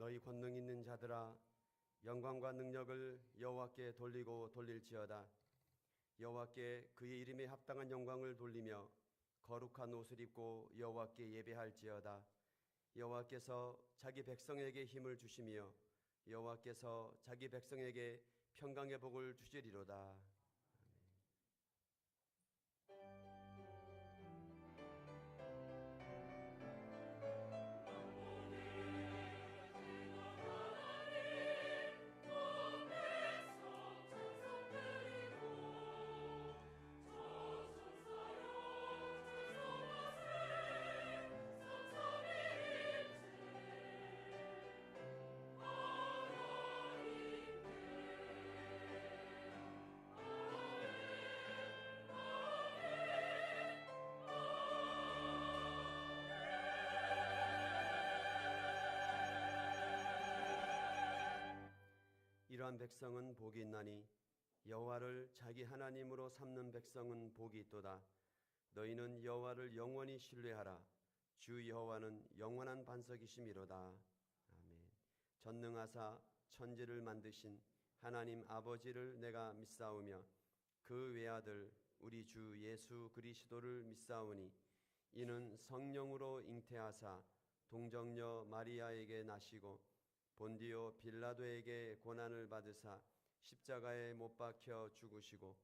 너희 권능 있는 자들아 영광과 능력을 여호와께 돌리고 돌릴지어다. 여호와께 그의 이름에 합당한 영광을 돌리며 거룩한 옷을 입고 여호와께 예배할지어다. 여호와께서 자기 백성에게 힘을 주시며 여호와께서 자기 백성에게 평강의 복을 주시리로다. 이러한 백성은 복이 있나니 여호와를 자기 하나님으로 삼는 백성은 복이 있도다. 너희는 여호와를 영원히 신뢰하라. 주 여호와는 영원한 반석이심이로다. 아멘. 전능하사 천지를 만드신 하나님 아버지를 내가 믿사오며 그 외아들 우리 주 예수 그리스도를 믿사오니 이는 성령으로 잉태하사 동정녀 마리아에게 나시고 본디오 빌라도에게 고난을 받으사 십자가에 못 박혀 죽으시고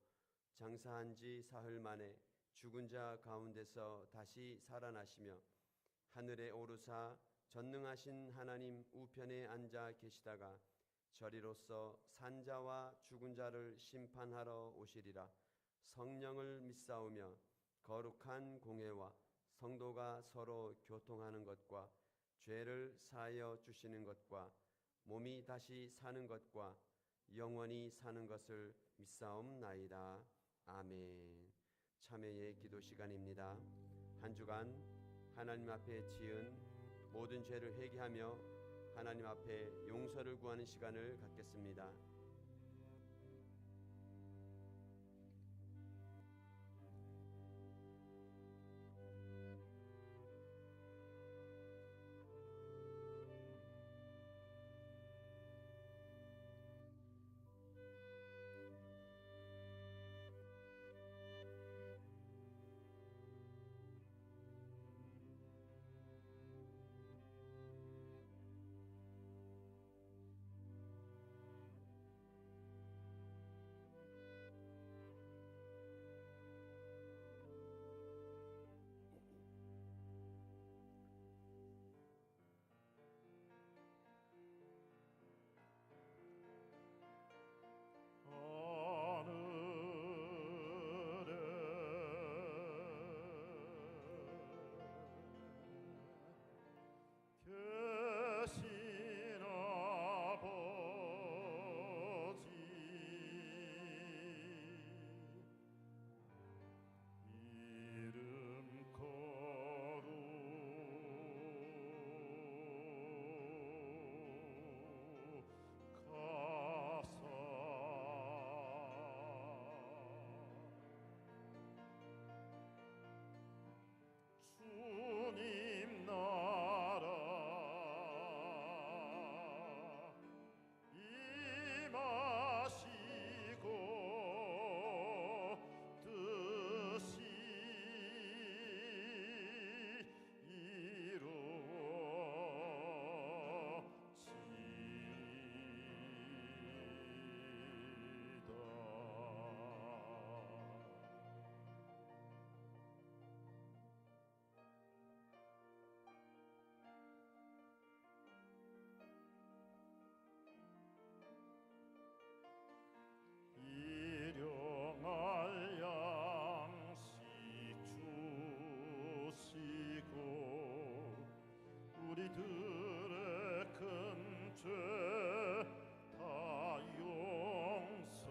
장사한 지 사흘 만에 죽은 자 가운데서 다시 살아나시며 하늘에 오르사 전능하신 하나님 우편에 앉아 계시다가 저리로서 산자와 죽은 자를 심판하러 오시리라. 성령을 믿사오며 거룩한 공회와 성도가 서로 교통하는 것과 죄를 사하여 주시는 것과 몸이 다시 사는 것과 영원히 사는 것을 믿사옵나이다. 아멘. 참회의 기도 시간입니다. 한 주간 하나님 앞에 지은 모든 죄를 회개하며 하나님 앞에 용서를 구하는 시간을 갖겠습니다. 주님 나라 임하시고 뜻이 일용할 양식 주시고 우리들의 큰 죄 다 용서하옵시며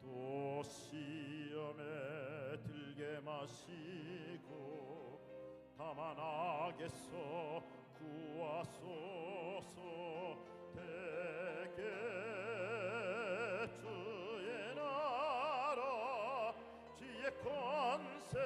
또 시험에 들게 마시고 다만 악에서 구하소서. 대개 주의 나라 지혜 권세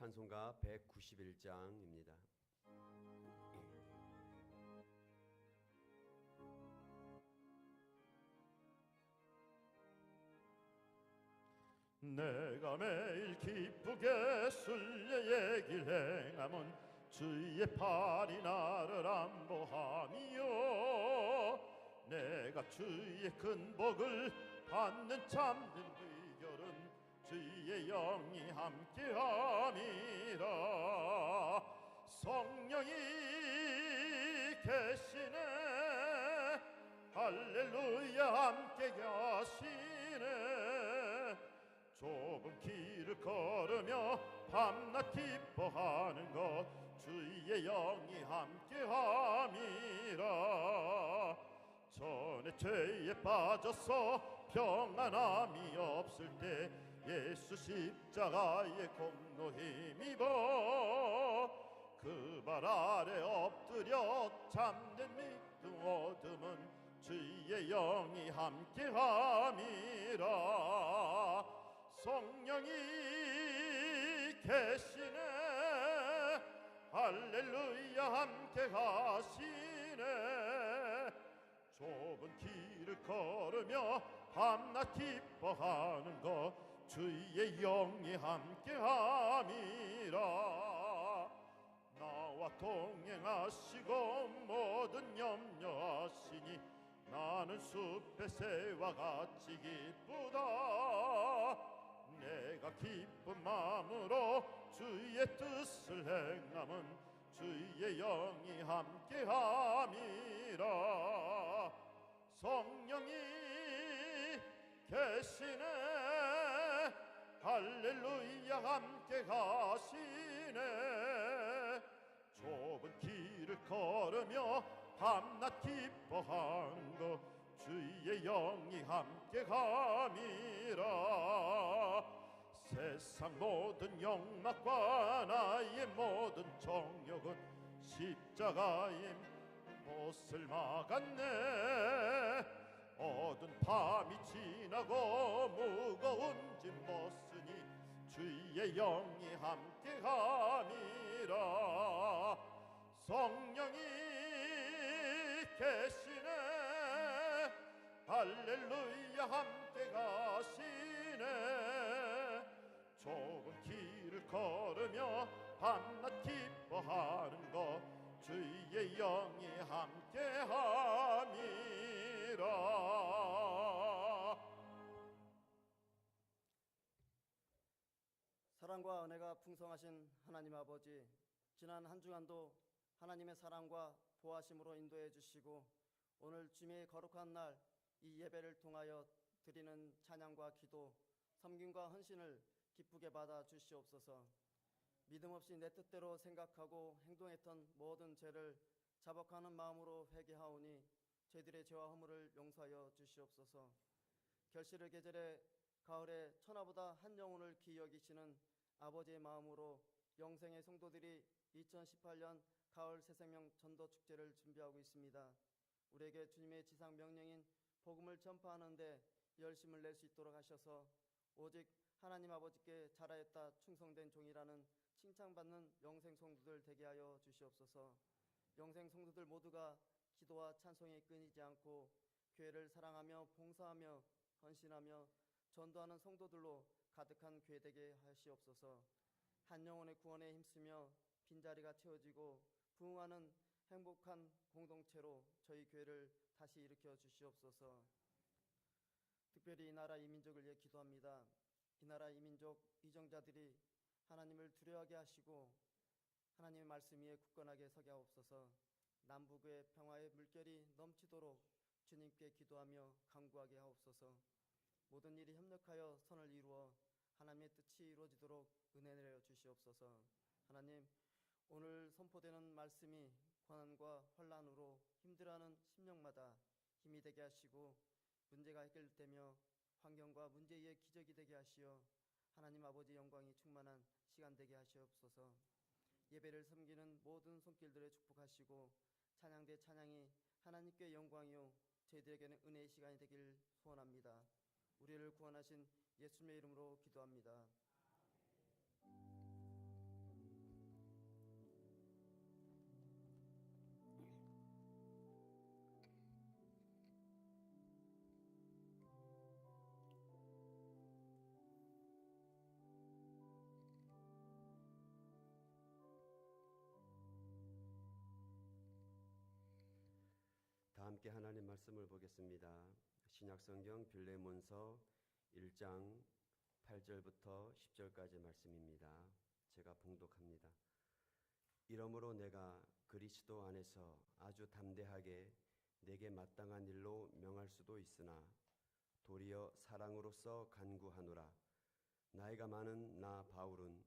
찬송가 191장입니다. 내가 매일 기쁘게 순례의 길 행함은 주의 팔이 나를 안보함이요 내가 주의 큰 복을 받는 참된 비결은 주의 영이 함께함이라 성령이 계시네 할렐루야 함께 계시네 좁은 길을 걸으며 밤낮 기뻐하는 것 주의 영이 함께함이라 전에 죄에 빠져서 평안함이 없을 때 예수 십자가의 공로 힘입어 그 발 아래 엎드려 참된 믿음 얻음은 주의 영이 함께함이라 성령이 계시네 할렐루야 함께 가시네 좁은 길을 걸으며 밤낮 기뻐하는 것 주의 영이 함께함이라 나와 동행하시고 모든 염려하시니 나는 숲의 새와 같이 기쁘다 내가 기쁜 마음으로 주의 뜻을 행함은 주의 영이 함께함이라 성령이 계시네 할렐루야 함께 가시네 좁은 길을 걸으며 밤낮 기뻐하는 것 주의 영이 함께함이라 세상 모든 영락과 나의 모든 정욕은 십자가의 못을 막았네 어두운 밤이 지나고 무거운 짐 벗으니 주의 영이 함께함이라 성령이 계시네 할렐루야 함께 가시네 좁은 길을 걸으며 밤낮 기뻐하는 것 주의 영이 함께함이라 사랑과 은혜가 풍성하신 하나님 아버지, 지난 한 주간도 하나님의 사랑과 보호하심으로 인도해 주시고 오늘 주님의 거룩한 날 이 예배를 통하여 드리는 찬양과 기도, 섬김과 헌신을 기쁘게 받아 주시옵소서. 믿음 없이 내 뜻대로 생각하고 행동했던 모든 죄를 자복하는 마음으로 회개하오니 저희들의 죄와 허물을 용서하여 주시옵소서. 결실의 계절에 가을에 천하보다 한 영혼을 귀히 여기시는 아버지의 마음으로 영생의 성도들이 2018년 가을 새생명 전도 축제를 준비하고 있습니다. 우리에게 주님의 지상 명령인 복음을 전파하는 데 열심을 낼 수 있도록 하셔서 오직 하나님 아버지께 잘하였다 충성된 종이라는 칭찬받는 영생 성도들 되게 하여 주시옵소서. 영생 성도들 모두가 기도와 찬송이 끊이지 않고 교회를 사랑하며 봉사하며 헌신하며 전도하는 성도들로 가득한 교회 되게 하시옵소서. 한 영혼의 구원에 힘쓰며 빈자리가 채워지고 부흥하는 행복한 공동체로 저희 교회를 다시 일으켜 주시옵소서. 특별히 이 나라 이 민족을 위해 기도합니다. 이 나라 이 민족 이정자들이 하나님을 두려워하게 하시고 하나님의 말씀 위에 굳건하게 서게 하옵소서. 남북의 평화의 물결이 넘치도록 주님께 기도하며 간구하게 하옵소서. 모든 일이 협력하여 선을 이루어 하나님의 뜻이 이루어지도록 은혜 내려 주시옵소서. 하나님, 오늘 선포되는 말씀이 고난과 혼란으로 힘들어하는 심령마다 힘이 되게 하시고 문제가 해결되며 환경과 문제 위에 기적이 되게 하시어 하나님 아버지 영광이 충만한 시간 되게 하시옵소서. 예배를 섬기는 모든 손길들을 축복하시고 찬양대 찬양이 하나님께 영광이요 저희들에게는 은혜의 시간이 되길 소원합니다. 우리를 구원하신 예수님의 이름으로 기도합니다. 함께 하나님 말씀을 보겠습니다. 신약성경 빌레몬서 1장 8절부터 10절까지 말씀입니다. 제가 봉독합니다. 이러므로 내가 그리스도 안에서 아주 담대하게 내게 마땅한 일로 명할 수도 있으나 도리어 사랑으로서 간구하노라. 나이가 많은 나 바울은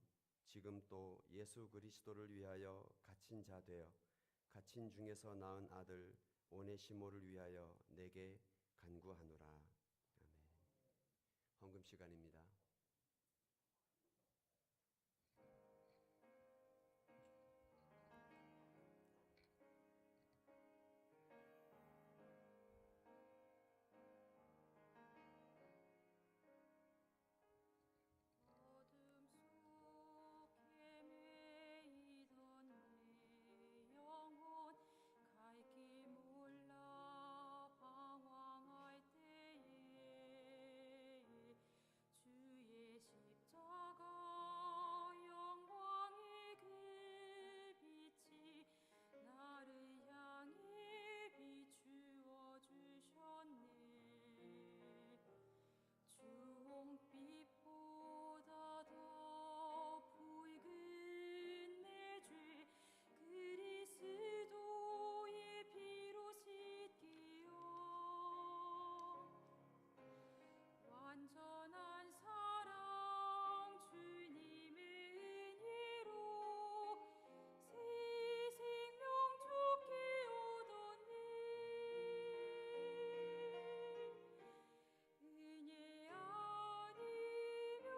지금 또 예수 그리스도를 위하여 갇힌 자 되어 갇힌 중에서 낳은 아들 오네시모를 위하여 내게 간구하노라. 아멘. 헌금 시간입니다. 어둠 속에 매이던 내 영혼 갈 길 몰라 방황할 때에 주의 십자가 영광의 그 빛이 나를 향해 비추어 주셨네. 주홍빛보다 더 붉은 내 죄 그리스도의 피로 씻기어 완전한 사랑 주님의 은혜로 새 생명 좋게 얻었네. 은혜 아니면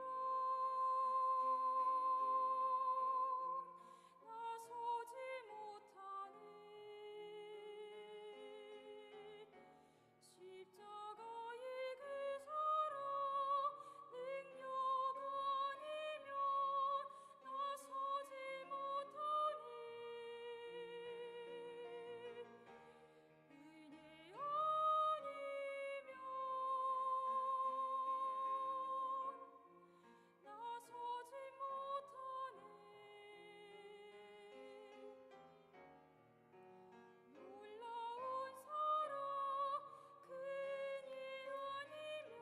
나서지 못하네. 십자가의 그 사랑 능력 아니면 나서지 못하네. 은혜 아니면 나서지 못하네. 놀라운 사랑 그니 아니면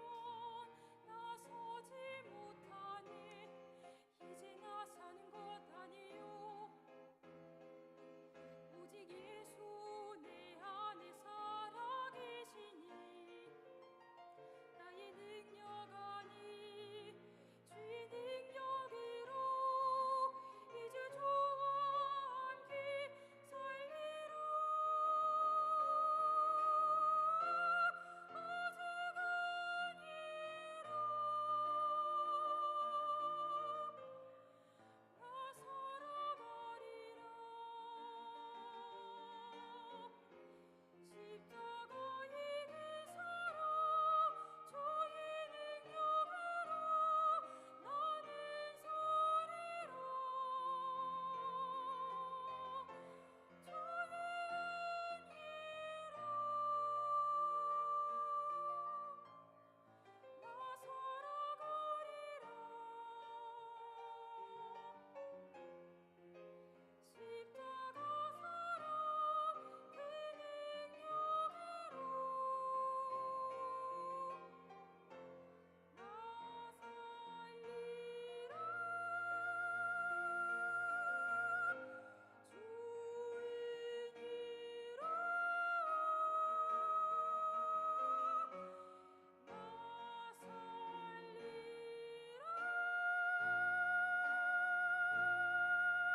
나서지 못하네. 이제 나 사는 것 아니요 오직 예수 내 안에 살아계시니 나의 능력 아니 주의 능력으로 이제 저와 함께 살리라. 아직 아니라 나 살아가리라. 십자가의 그 사랑 주의 능력으로 나는 살리라. 주의 은혜로 나 살아가리라. 십자가 사랑 그 능력으로 나 살리라. 주 은혜로 나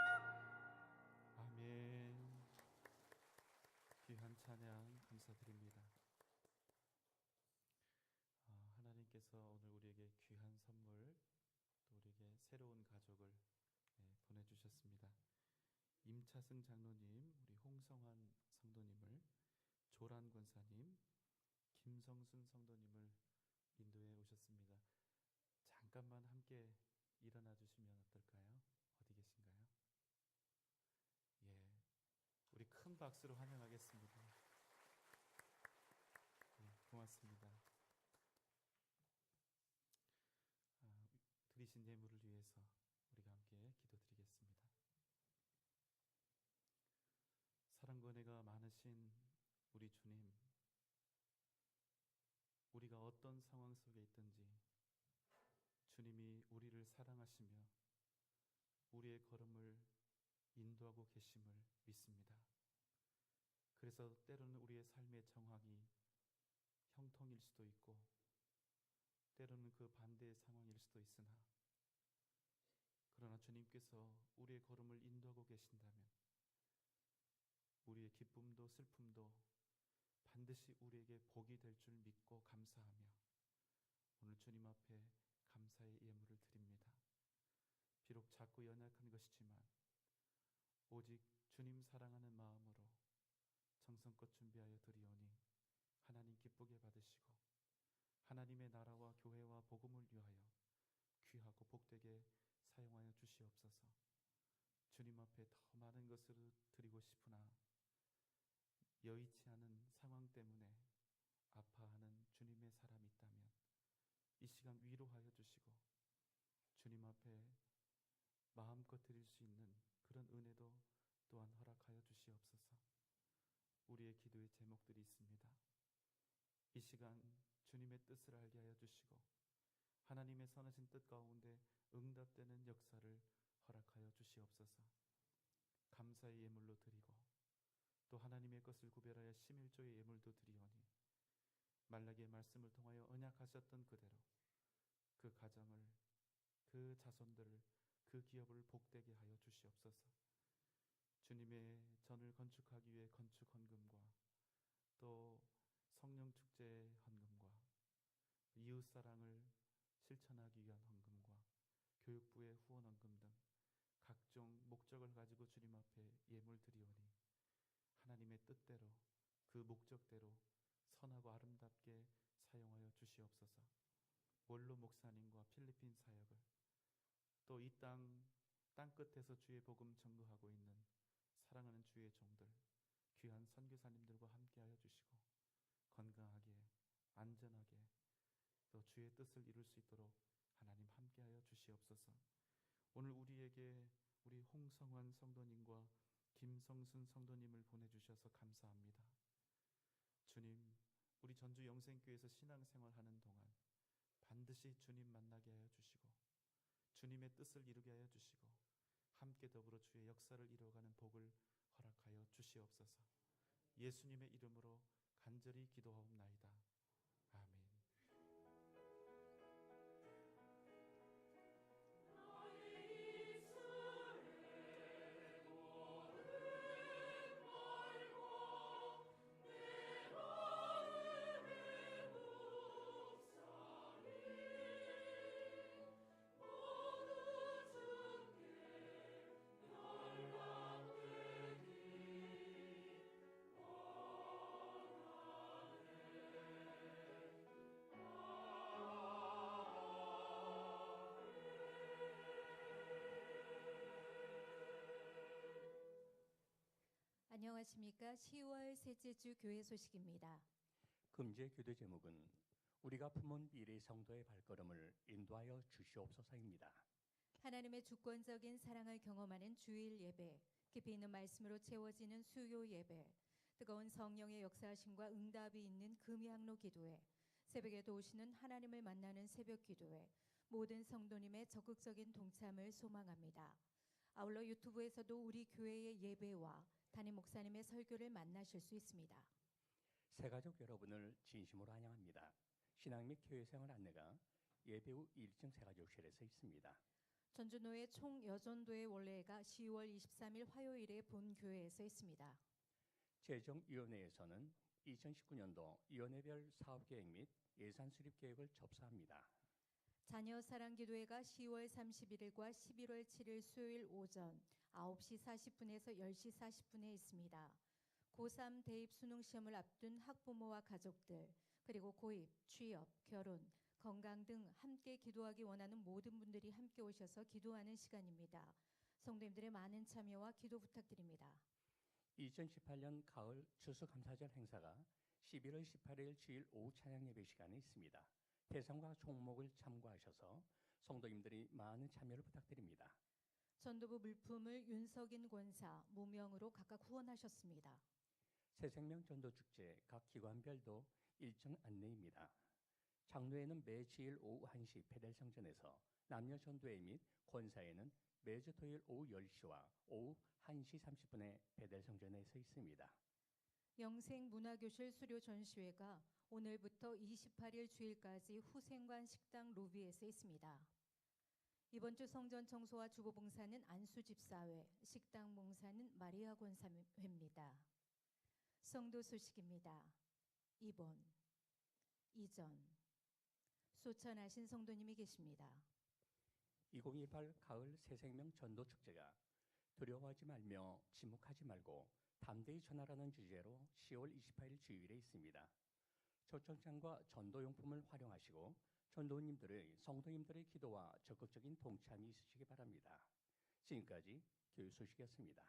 살리라. 아멘. 귀한 찬양 감사드립니다. 하나님께서 오늘 우리에게 귀한 선물, 또 우리에게 새로운 가족을 보내주셨습니다. 임차승 장로님, 우리 홍성환 성도님을, 조란 권사님, 김성순 성도님을 인도해 오셨습니다. 잠깐만 함께 일어나 주시면 어떨까요? 어디 계신가요? 예, 우리 큰 박수로 환영하겠습니다. 예, 고맙습니다. 드리신 예물을 위해서 우리가 함께 기도드리겠습니다. 사랑과 은혜가 많으신 우리 주님, 우리가 어떤 상황 속에 있든지 주님이 우리를 사랑하시며 우리의 걸음을 인도하고 계심을 믿습니다. 그래서 때로는 우리의 삶의 정황이 형통일 수도 있고 때로는 그 반대의 상황일 수도 있으나, 그러나 주님께서 우리의 걸음을 인도하고 계신다면 우리의 기쁨도 슬픔도 반드시 우리에게 복이 될 줄 믿고 감사하며 오늘 주님 앞에 감사의 예물을 드립니다. 비록 작고 연약한 것이지만 오직 주님 사랑하는 마음으로 정성껏 준비하여 드리오니 하나님 기쁘게 받으시고 하나님의 나라와 교회와 복음을 위하여 귀하고 복되게 사용하여 주시옵소서. 주님 앞에 더 많은 것을 드리고 싶으나 여의치 않은 상황 때문에 아파하는 주님의 사람이 있다면 이 시간 위로하여 주시고 주님 앞에 마음껏 드릴 수 있는 그런 은혜도 또한 허락하여 주시옵소서. 우리의 기도의 제목들이 있습니다. 이 시간 주님의 뜻을 알게 하여 주시고 하나님의 선하신 뜻 가운데 응답되는 역사를 허락하여 주시옵소서. 감사의 예물로 드리고 또 하나님의 것을 구별하여 십일조의 예물도 드리오니 말라기의 말씀을 통하여 언약하셨던 그대로 그 가정을, 그 자손들을, 그 기업을 복되게 하여 주시옵소서. 주님의 전을 건축하기 위해 건축 헌금과 또 성령 축제 헌금과 이웃사랑을 실천하기 위한 헌금과 교육부의 후원 헌금 등 각종 목적을 가지고 주님 앞에 예물 드리오니 하나님의 뜻대로 그 목적대로 선하고 아름답게 사용하여 주시옵소서. 원로 목사님과 필리핀 사역을 또 이 땅끝에서 주의 복음 전거하고 있는 사랑하는 주의 종들, 귀한 선교사님들과 함께하여 주시고 건강하게 안전하게 또 주의 뜻을 이룰 수 있도록 하나님 함께하여 주시옵소서. 오늘 우리에게 우리 홍성환 성도님과 김성순 성도님을 보내주셔서 감사합니다. 주님, 우리 전주 영생교회에서 신앙생활하는 동안 반드시 주님 만나게 하여 주시고 주님의 뜻을 이루게 하여 주시고 함께 더불어 주의 역사를 이루어가는 복을 허락하여 주시옵소서. 예수님의 이름으로 간절히 기도하옵나이다. 아멘. 안녕하십니까. 10월 셋째 주 교회 소식입니다. 금주의 기도 제목은 우리가 품은 미래 성도의 발걸음을 인도하여 주시옵소서입니다. 하나님의 주권적인 사랑을 경험하는 주일 예배, 깊이 있는 말씀으로 채워지는 수요 예배, 뜨거운 성령의 역사하심과 응답이 있는 금양로 기도회, 새벽에 도우시는 하나님을 만나는 새벽 기도회, 모든 성도님의 적극적인 동참을 소망합니다. 아울러 유튜브에서도 우리 교회의 예배와 담임 목사님의 설교를 만나실 수 있습니다. 새가족 여러분을 진심으로 환영합니다. 신앙 및 교회생활 안내가 예배 후 1층 새가족실에서 있습니다. 전주노회 총여전도회 원례가 10월 23일 화요일에 본교회에서 있습니다. 재정위원회에서는 2019년도 위원회별 사업계획 및 예산 수립 계획을 접수합니다. 자녀사랑기도회가 10월 31일과 11월 7일 수요일 오전 9시 40분에서 10시 40분에 있습니다. 고3 대입 수능시험을 앞둔 학부모와 가족들, 그리고 고입, 취업, 결혼, 건강 등 함께 기도하기 원하는 모든 분들이 함께 오셔서 기도하는 시간입니다. 성도님들의 많은 참여와 기도 부탁드립니다. 2018년 가을 추수감사절 행사가 11월 18일 주일 오후 찬양 예배 시간에 있습니다. 대상과 종목을 참고하셔서 성도님들이 많은 참여를 부탁드립니다. 전도부 물품을 윤석인 권사, 무명으로 각각 후원하셨습니다. 새생명 전도축제 각 기관별도 일정 안내입니다. 장로회는 매 주일 오후 1시 페델성전에서, 남녀 전도회 및 권사회는 매주 토요일 오후 10시와 오후 1시 30분에 베델성전에서 있습니다. 영생문화교실 수료 전시회가 오늘부터 28일 주일까지 후생관 식당 로비에서 있습니다. 이번 주 성전 청소와 주보 봉사는 안수집사회, 식당 봉사는 마리아 권사회입니다. 성도 소식입니다. 이번, 이전, 소천하신 성도님이 계십니다. 2018 가을 새생명 전도축제가 두려워하지 말며 침묵하지 말고 담대히 전하라는 주제로 10월 28일 주일에 있습니다. 초청장과 전도용품을 활용하시고 전도님들의 성도님들의 기도와 적극적인 동참이 있으시기 바랍니다. 지금까지 교육 소식이었습니다.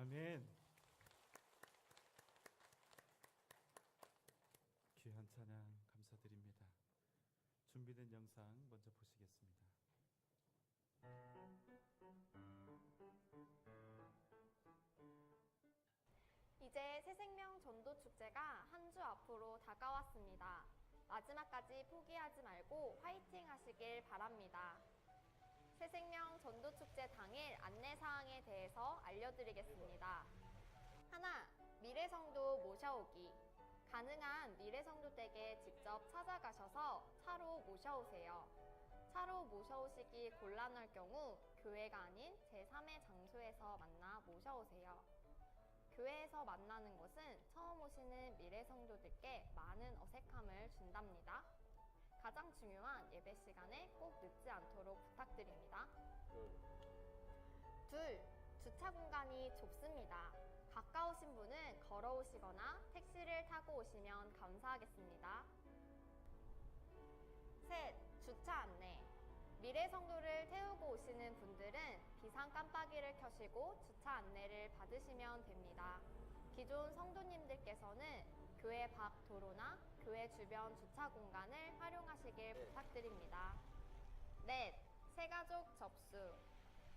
아멘. 귀한 찬양 감사드립니다. 준비된 영상 먼저 보시겠습니다. 이제 새생명 전도 축제가 한 주 앞으로 다가왔습니다. 마지막까지 포기하지 말고 화이팅 하시길 바랍니다. 새생명 전도 축제 당일 안내 사항에 대해서 알려드리겠습니다. 하나, 미래성도 모셔오기. 가능한 미래성도 댁에 직접 찾아가셔서 차로 모셔오세요. 차로 모셔오시기 곤란할 경우 교회가 아닌 제3의 장소에서 만나 모셔오세요. 교회에서 만나는 것은 처음 오시는 미래성도들께 많은 어색함을 준답니다. 가장 중요한 예배 시간에 꼭 늦지 않도록 부탁드립니다. 둘, 주차 공간이 좁습니다. 가까우신 분은 걸어오시거나 택시를 타고 오시면 감사하겠습니다. 셋, 주차 안내. 미래 성도를 태우고 오시는 분들은 비상 깜빡이를 켜시고 주차 안내를 받으시면 됩니다. 기존 성도님들께서는 교회 밖 도로나 교회 주변 주차 공간을 활용하시길 부탁드립니다. 넷, 새가족 접수.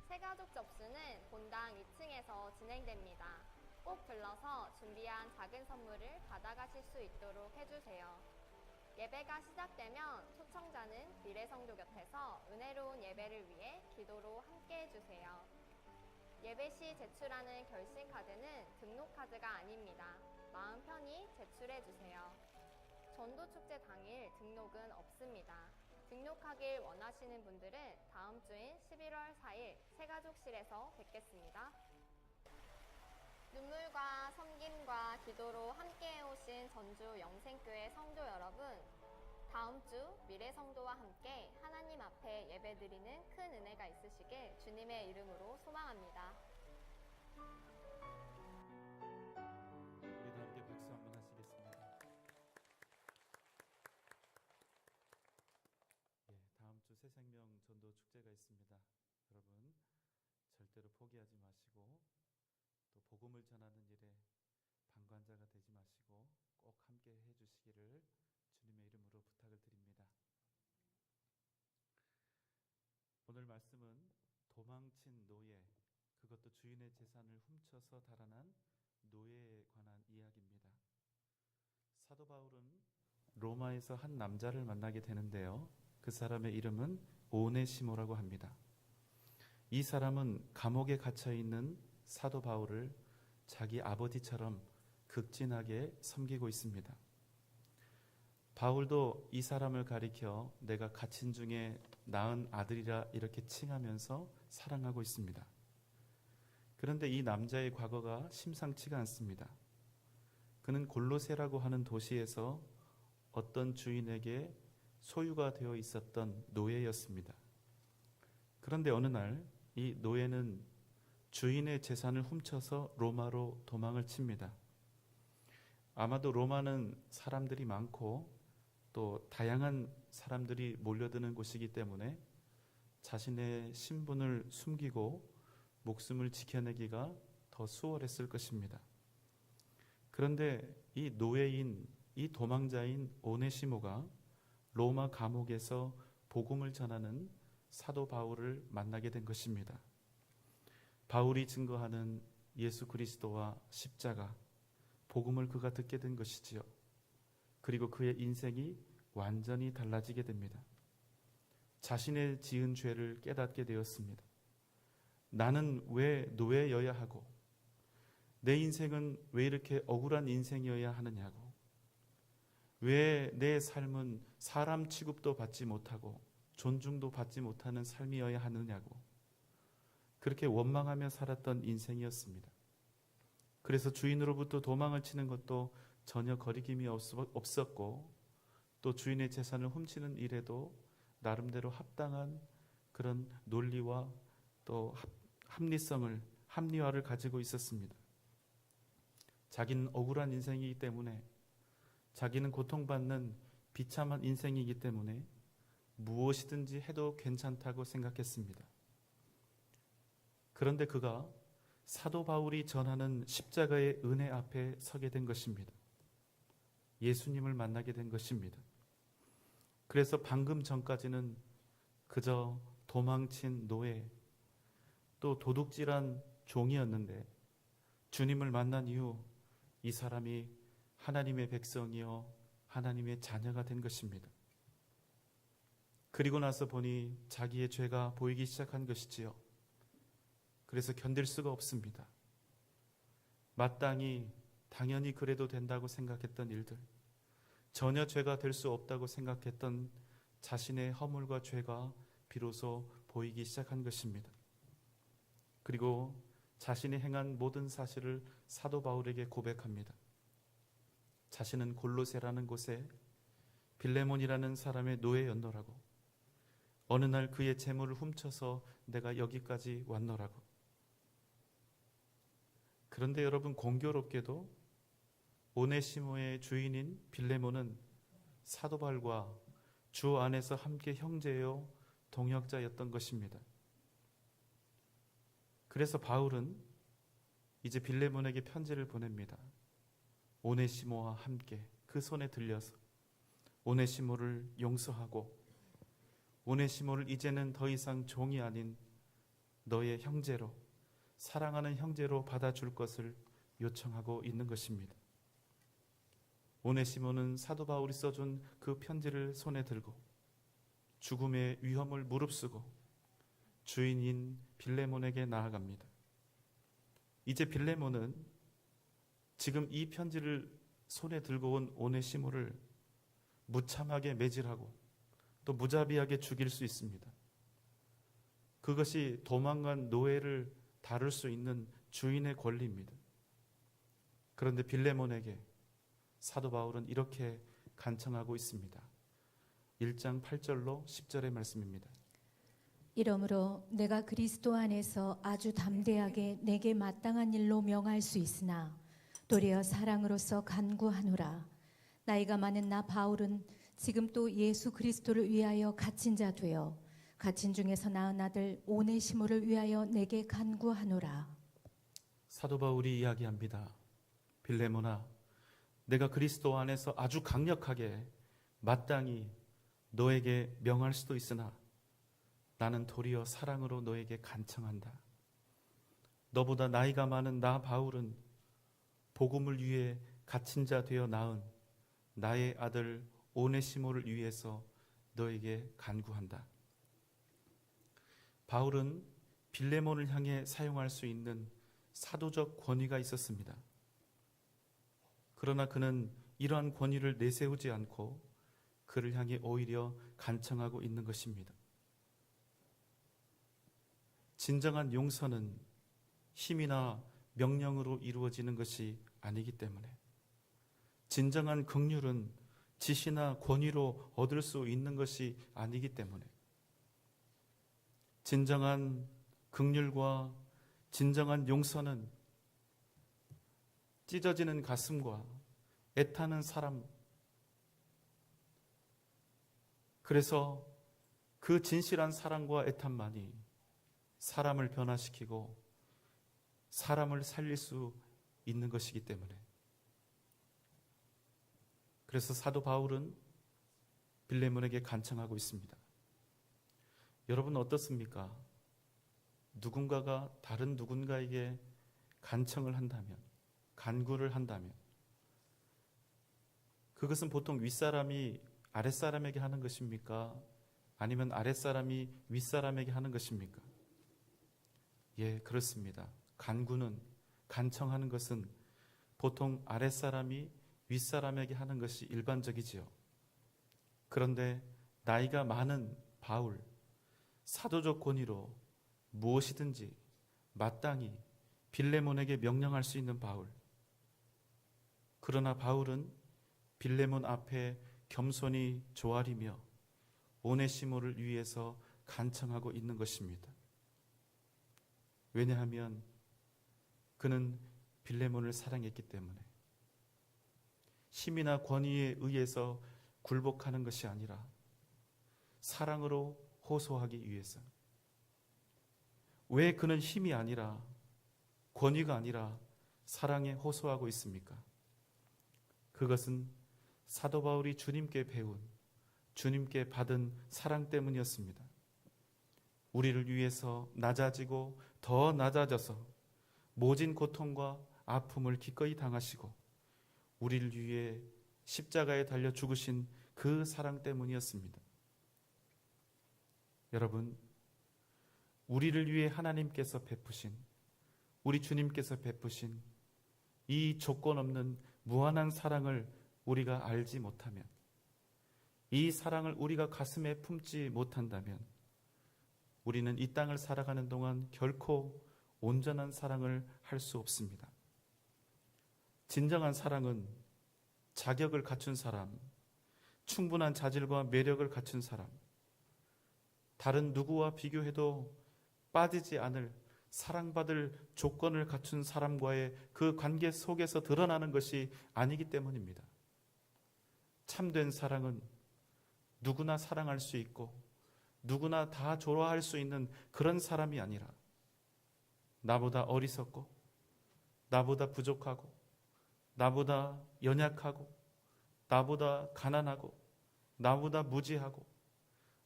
새가족 접수는 본당 2층에서 진행됩니다. 꼭 불러서 준비한 작은 선물을 받아가실 수 있도록 해주세요. 예배가 시작되면 초청자는 미래성도 곁에서 은혜로운 예배를 위해 기도로 함께 해주세요. 예배 시 제출하는 결신카드는 등록카드가 아닙니다. 마음 편히 제출해주세요. 전도축제 당일 등록은 없습니다. 등록하길 원하시는 분들은 다음 주인 11월 4일 새가족실에서 뵙겠습니다. 눈물과 섬김과 기도로 함께해 오신 전주 영생교회 성도 여러분, 다음 주 미래성도와 함께 하나님 앞에 예배드리는 큰 은혜가 있으시길 주님의 이름으로 소망합니다. 우리 다 함께 박수 한번 하시겠습니다. 다음 주 새생명 전도 축제가 있습니다. 여러분 절대로 포기하지 마시고 또 복음을 전하는 일에 방관자가 되지 마시고 꼭 함께 해주시기를 주님의 이름으로 부탁을 드립니다. 오늘 말씀은 도망친 노예, 그것도 주인의 재산을 훔쳐서 달아난 노예에 관한 이야기입니다. 사도 바울은 로마에서 한 남자를 만나게 되는데요. 그 사람의 이름은 오네시모라고 합니다. 이 사람은 감옥에 갇혀 있는 사도 바울을 자기 아버지처럼 극진하게 섬기고 있습니다. 바울도 이 사람을 가리켜 내가 갇힌 중에 낳은 아들이라 이렇게 칭하면서 사랑하고 있습니다. 그런데 이 남자의 과거가 심상치가 않습니다. 그는 골로새라고 하는 도시에서 어떤 주인에게 소유가 되어 있었던 노예였습니다. 그런데 어느 날 이 노예는 주인의 재산을 훔쳐서 로마로 도망을 칩니다. 아마도 로마는 사람들이 많고 또 다양한 사람들이 몰려드는 곳이기 때문에 자신의 신분을 숨기고 목숨을 지켜내기가 더 수월했을 것입니다. 그런데 이 노예인, 이 도망자인 오네시모가 로마 감옥에서 복음을 전하는 사도 바울을 만나게 된 것입니다. 바울이 증거하는 예수 그리스도와 십자가, 복음을 그가 듣게 된 것이지요. 그리고 그의 인생이 완전히 달라지게 됩니다. 자신의 지은 죄를 깨닫게 되었습니다. 나는 왜 노예여야 하고 내 인생은 왜 이렇게 억울한 인생이어야 하느냐고, 왜 내 삶은 사람 취급도 받지 못하고 존중도 받지 못하는 삶이어야 하느냐고 그렇게 원망하며 살았던 인생이었습니다. 그래서 주인으로부터 도망을 치는 것도 전혀 거리낌이 없었고 또 주인의 재산을 훔치는 일에도 나름대로 합당한 그런 논리와 또 합리화를 가지고 있었습니다. 자기는 억울한 인생이기 때문에, 자기는 고통받는 비참한 인생이기 때문에 무엇이든지 해도 괜찮다고 생각했습니다. 그런데 그가 사도 바울이 전하는 십자가의 은혜 앞에 서게 된 것입니다. 예수님을 만나게 된 것입니다. 그래서 방금 전까지는 그저 도망친 노예, 또 도둑질한 종이었는데 주님을 만난 이후 이 사람이 하나님의 백성이요 하나님의 자녀가 된 것입니다. 그리고 나서 보니 자기의 죄가 보이기 시작한 것이지요. 그래서 견딜 수가 없습니다. 마땅히 당연히 그래도 된다고 생각했던 일들, 전혀 죄가 될 수 없다고 생각했던 자신의 허물과 죄가 비로소 보이기 시작한 것입니다. 그리고 자신이 행한 모든 사실을 사도 바울에게 고백합니다. 자신은 골로새라는 곳에 빌레몬이라는 사람의 노예였노라고, 어느 날 그의 재물을 훔쳐서 내가 여기까지 왔노라고. 그런데 여러분, 공교롭게도 오네시모의 주인인 빌레몬은 사도 바울과 주 안에서 함께 형제요 동역자였던 것입니다. 그래서 바울은 이제 빌레몬에게 편지를 보냅니다. 오네시모와 함께 그 손에 들려서 오네시모를 용서하고 오네시모를 이제는 더 이상 종이 아닌 너의 형제로, 사랑하는 형제로 받아줄 것을 요청하고 있는 것입니다. 오네시모는 사도 바울이 써준 그 편지를 손에 들고 죽음의 위험을 무릅쓰고 주인인 빌레몬에게 나아갑니다. 이제 빌레몬은 지금 이 편지를 손에 들고 온 오네시모를 무참하게 매질하고 또 무자비하게 죽일 수 있습니다. 그것이 도망간 노예를 다룰 수 있는 주인의 권리입니다. 그런데 빌레몬에게 사도 바울은 이렇게 간청하고 있습니다. 1장 8절로 10절의 말씀입니다. 이러므로 내가 그리스도 안에서 아주 담대하게 내게 마땅한 일로 명할 수 있으나 도리어 사랑으로서 간구하노라. 나이가 많은 나 바울은 지금 또 예수 그리스도를 위하여 갇힌 자 되어 갇힌 중에서 낳은 아들 오네시모를 위하여 내게 간구하노라. 사도 바울이 이야기합니다. 빌레몬아, 내가 그리스도 안에서 아주 강력하게 마땅히 너에게 명할 수도 있으나 나는 도리어 사랑으로 너에게 간청한다. 너보다 나이가 많은 나 바울은 복음을 위해 갇힌 자 되어 낳은 나의 아들 오네시모를 위해서 너에게 간구한다. 바울은 빌레몬을 향해 사용할 수 있는 사도적 권위가 있었습니다. 그러나 그는 이러한 권위를 내세우지 않고 그를 향해 오히려 간청하고 있는 것입니다. 진정한 용서는 힘이나 명령으로 이루어지는 것이 아니기 때문에, 진정한 긍휼은 지시나 권위로 얻을 수 있는 것이 아니기 때문에, 진정한 긍휼과 진정한 용서는 찢어지는 가슴과 애타는 사람, 그래서 그 진실한 사랑과 애탄만이 사람을 변화시키고 사람을 살릴 수 있는 것이기 때문에, 그래서 사도 바울은 빌레몬에게 간청하고 있습니다. 여러분 어떻습니까? 누군가가 다른 누군가에게 간청을 한다면, 간구를 한다면 그것은 보통 윗사람이 아랫사람에게 하는 것입니까? 아니면 아랫사람이 윗사람에게 하는 것입니까? 예, 그렇습니다. 간구는, 간청하는 것은 보통 아랫사람이 윗사람에게 하는 것이 일반적이지요. 그런데 나이가 많은 바울, 사도적 권위로 무엇이든지 마땅히 빌레몬에게 명령할 수 있는 바울. 그러나 바울은 빌레몬 앞에 겸손히 조아리며 오네시모를 위해서 간청하고 있는 것입니다. 왜냐하면 그는 빌레몬을 사랑했기 때문에, 힘이나 권위에 의해서 굴복하는 것이 아니라 사랑으로 호소하기 위해서. 왜 그는 힘이 아니라 권위가 아니라 사랑에 호소하고 있습니까? 그것은 사도 바울이 주님께 배운, 주님께 받은 사랑 때문이었습니다. 우리를 위해서 낮아지고 더 낮아져서 모진 고통과 아픔을 기꺼이 당하시고 우리를 위해 십자가에 달려 죽으신 그 사랑 때문이었습니다. 여러분, 우리를 위해 하나님께서 베푸신, 우리 주님께서 베푸신 이 조건 없는 무한한 사랑을 우리가 알지 못하면, 이 사랑을 우리가 가슴에 품지 못한다면 우리는 이 땅을 살아가는 동안 결코 온전한 사랑을 할 수 없습니다. 진정한 사랑은 자격을 갖춘 사람, 충분한 자질과 매력을 갖춘 사람, 다른 누구와 비교해도 빠지지 않을 사랑받을 조건을 갖춘 사람과의 그 관계 속에서 드러나는 것이 아니기 때문입니다. 참된 사랑은 누구나 사랑할 수 있고 누구나 다 좋아할 수 있는 그런 사람이 아니라 나보다 어리석고 나보다 부족하고 나보다 연약하고 나보다 가난하고 나보다 무지하고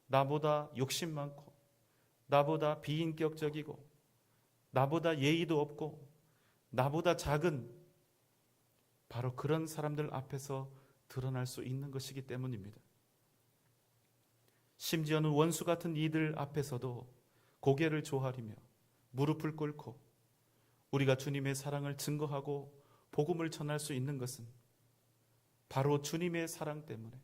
나보다 욕심 많고 나보다 비인격적이고 나보다 예의도 없고 나보다 작은 바로 그런 사람들 앞에서 드러날 수 있는 것이기 때문입니다. 심지어는 원수 같은 이들 앞에서도 고개를 조아리며 무릎을 꿇고 우리가 주님의 사랑을 증거하고 복음을 전할 수 있는 것은 바로 주님의 사랑 때문에,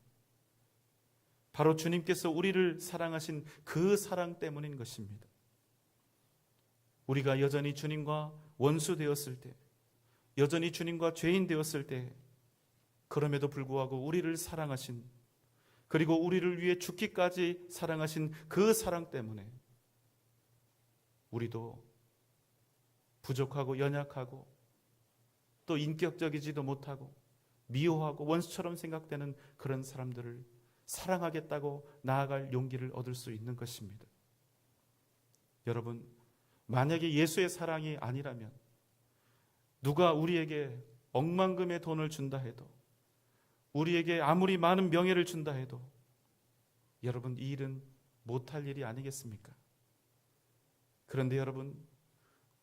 바로 주님께서 우리를 사랑하신 그 사랑 때문인 것입니다. 우리가 여전히 주님과 원수 되었을 때, 여전히 주님과 죄인 되었을 때, 그럼에도 불구하고 우리를 사랑하신, 그리고 우리를 위해 죽기까지 사랑하신 그 사랑 때문에 우리도 부족하고 연약하고 또 인격적이지도 못하고 미워하고 원수처럼 생각되는 그런 사람들을 사랑하겠다고 나아갈 용기를 얻을 수 있는 것입니다. 여러분, 만약에 예수의 사랑이 아니라면 누가 우리에게 억만금의 돈을 준다 해도, 우리에게 아무리 많은 명예를 준다 해도 여러분, 이 일은 못할 일이 아니겠습니까? 그런데 여러분,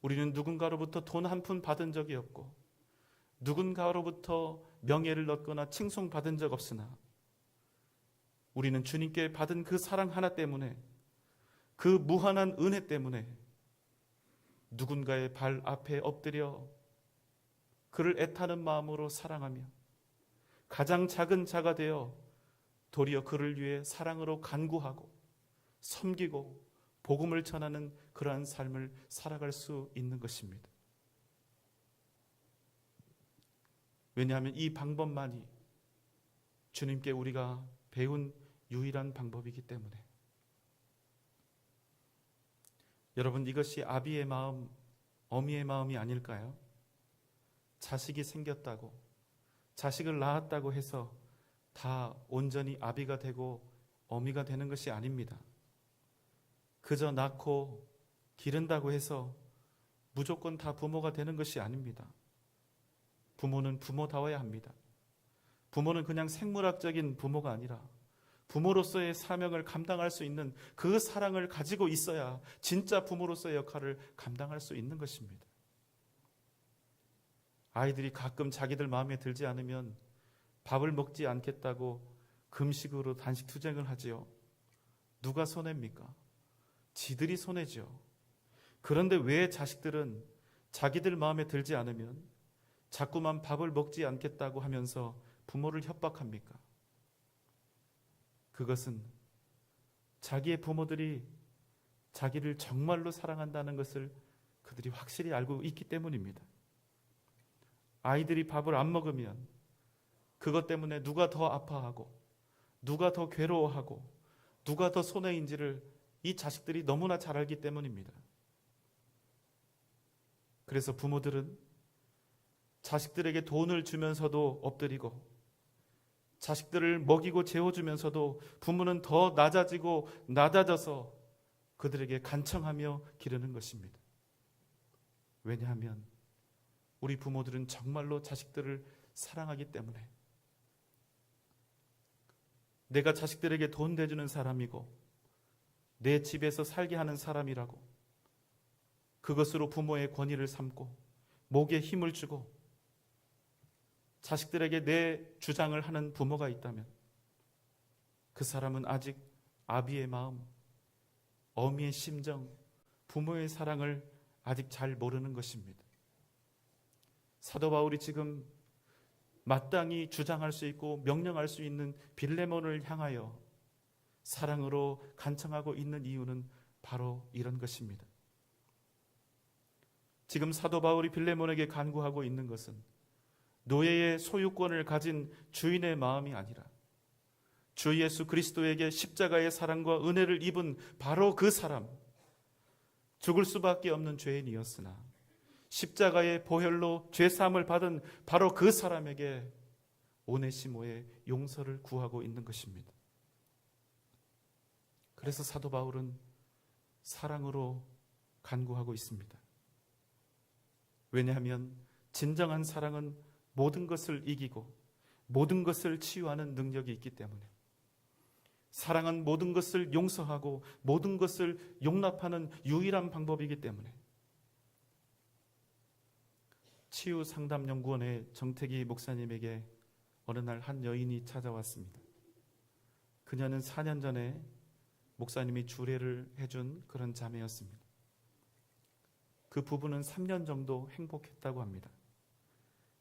우리는 누군가로부터 돈 한 푼 받은 적이 없고 누군가로부터 명예를 얻거나 칭송받은 적 없으나 우리는 주님께 받은 그 사랑 하나 때문에, 그 무한한 은혜 때문에 누군가의 발 앞에 엎드려 그를 애타는 마음으로 사랑하며 가장 작은 자가 되어 도리어 그를 위해 사랑으로 간구하고 섬기고 복음을 전하는 그러한 삶을 살아갈 수 있는 것입니다. 왜냐하면 이 방법만이 주님께 우리가 배운 유일한 방법이기 때문에. 여러분, 이것이 아비의 마음, 어미의 마음이 아닐까요? 자식이 생겼다고, 자식을 낳았다고 해서 다 온전히 아비가 되고 어미가 되는 것이 아닙니다. 그저 낳고 기른다고 해서 무조건 다 부모가 되는 것이 아닙니다. 부모는 부모다워야 합니다. 부모는 그냥 생물학적인 부모가 아니라 부모로서의 사명을 감당할 수 있는 그 사랑을 가지고 있어야 진짜 부모로서의 역할을 감당할 수 있는 것입니다. 아이들이 가끔 자기들 마음에 들지 않으면 밥을 먹지 않겠다고 금식으로 단식 투쟁을 하지요. 누가 손해입니까? 지들이 손해죠. 그런데 왜 자식들은 자기들 마음에 들지 않으면 자꾸만 밥을 먹지 않겠다고 하면서 부모를 협박합니까? 그것은 자기의 부모들이 자기를 정말로 사랑한다는 것을 그들이 확실히 알고 있기 때문입니다. 아이들이 밥을 안 먹으면 그것 때문에 누가 더 아파하고 누가 더 괴로워하고 누가 더 손해인지를 이 자식들이 너무나 잘 알기 때문입니다. 그래서 부모들은 자식들에게 돈을 주면서도 엎드리고 자식들을 먹이고 재워주면서도 부모는 더 낮아지고 낮아져서 그들에게 간청하며 기르는 것입니다. 왜냐하면 우리 부모들은 정말로 자식들을 사랑하기 때문에, 내가 자식들에게 돈 대주는 사람이고 내 집에서 살게 하는 사람이라고 그것으로 부모의 권위를 삼고 목에 힘을 주고 자식들에게 내 주장을 하는 부모가 있다면 그 사람은 아직 아비의 마음, 어미의 심정, 부모의 사랑을 아직 잘 모르는 것입니다. 사도 바울이 지금 마땅히 주장할 수 있고 명령할 수 있는 빌레몬을 향하여 사랑으로 간청하고 있는 이유는 바로 이런 것입니다. 지금 사도 바울이 빌레몬에게 간구하고 있는 것은 노예의 소유권을 가진 주인의 마음이 아니라 주 예수 그리스도에게 십자가의 사랑과 은혜를 입은 바로 그 사람, 죽을 수밖에 없는 죄인이었으나 십자가의 보혈로 죄사함을 받은 바로 그 사람에게 오네시모의 용서를 구하고 있는 것입니다. 그래서 사도 바울은 사랑으로 간구하고 있습니다. 왜냐하면 진정한 사랑은 모든 것을 이기고 모든 것을 치유하는 능력이 있기 때문에, 사랑은 모든 것을 용서하고 모든 것을 용납하는 유일한 방법이기 때문에, 치유상담연구원의 정태기 목사님에게 어느 날 한 여인이 찾아왔습니다. 그녀는 4년 전에 목사님이 주례를 해준 그런 자매였습니다. 그 부부는 3년 정도 행복했다고 합니다.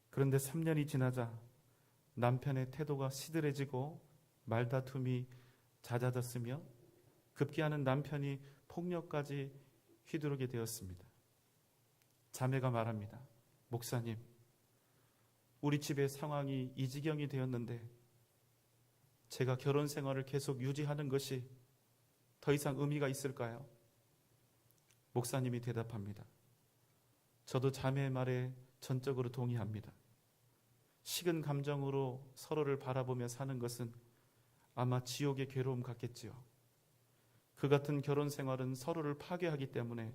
그런데 3년이 지나자 남편의 태도가 시들해지고 말다툼이 잦아졌으며 급기야는 남편이 폭력까지 휘두르게 되었습니다. 자매가 말합니다. 목사님, 우리 집의 상황이 이 지경이 되었는데 제가 결혼 생활을 계속 유지하는 것이 더 이상 의미가 있을까요? 목사님이 대답합니다. 저도 자매의 말에 전적으로 동의합니다. 식은 감정으로 서로를 바라보며 사는 것은 아마 지옥의 괴로움 같겠지요. 그 같은 결혼 생활은 서로를 파괴하기 때문에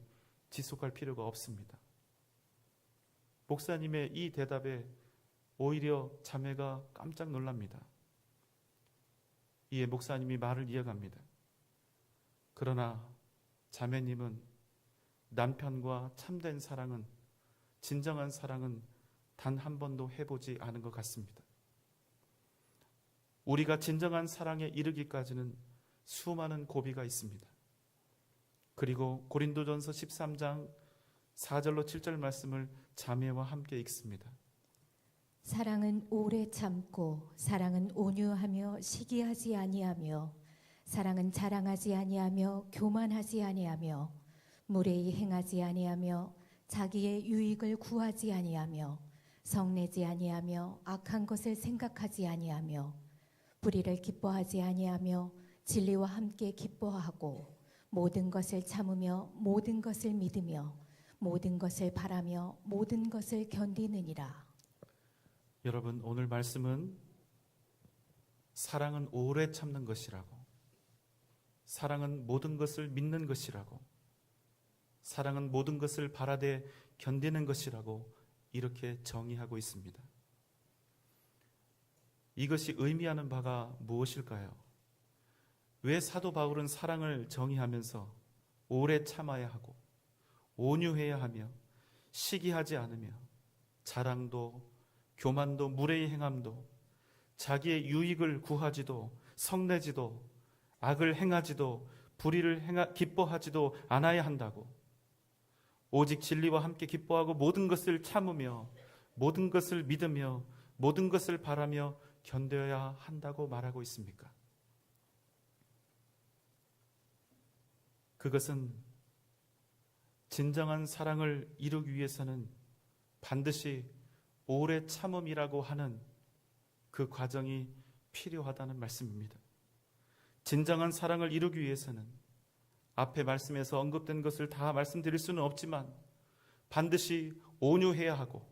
지속할 필요가 없습니다. 목사님의 이 대답에 오히려 자매가 깜짝 놀랍니다. 이에 목사님이 말을 이어갑니다. 그러나 자매님은 남편과 참된 사랑은, 진정한 사랑은 단 한 번도 해보지 않은 것 같습니다. 우리가 진정한 사랑에 이르기까지는 수많은 고비가 있습니다. 그리고 고린도전서 13장 4절로 7절 말씀을 자매와 함께 읽습니다. 사랑은 오래 참고 사랑은 온유하며 시기하지 아니하며 사랑은 자랑하지 아니하며 교만하지 아니하며 무례히 행하지 아니하며 자기의 유익을 구하지 아니하며 성내지 아니하며 악한 것을 생각하지 아니하며 불의를 기뻐하지 아니하며 진리와 함께 기뻐하고 모든 것을 참으며 모든 것을 믿으며 모든 것을 바라며 모든 것을 견디느니라. 여러분, 오늘 말씀은 사랑은 오래 참는 것이라고, 사랑은 모든 것을 믿는 것이라고, 사랑은 모든 것을 바라되 견디는 것이라고 이렇게 정의하고 있습니다. 이것이 의미하는 바가 무엇일까요? 왜 사도 바울은 사랑을 정의하면서 오래 참아야 하고 온유해야 하며 시기하지 않으며 자랑도 교만도 무례히 행함도 자기의 유익을 구하지도 성내지도 악을 행하지도 불의를 기뻐하지도 않아야 한다고, 오직 진리와 함께 기뻐하고 모든 것을 참으며 모든 것을 믿으며 모든 것을 바라며 견뎌야 한다고 말하고 있습니까? 그것은 진정한 사랑을 이루기 위해서는 반드시 오래 참음이라고 하는 그 과정이 필요하다는 말씀입니다. 진정한 사랑을 이루기 위해서는 앞에 말씀에서 언급된 것을 다 말씀드릴 수는 없지만 반드시 온유해야 하고,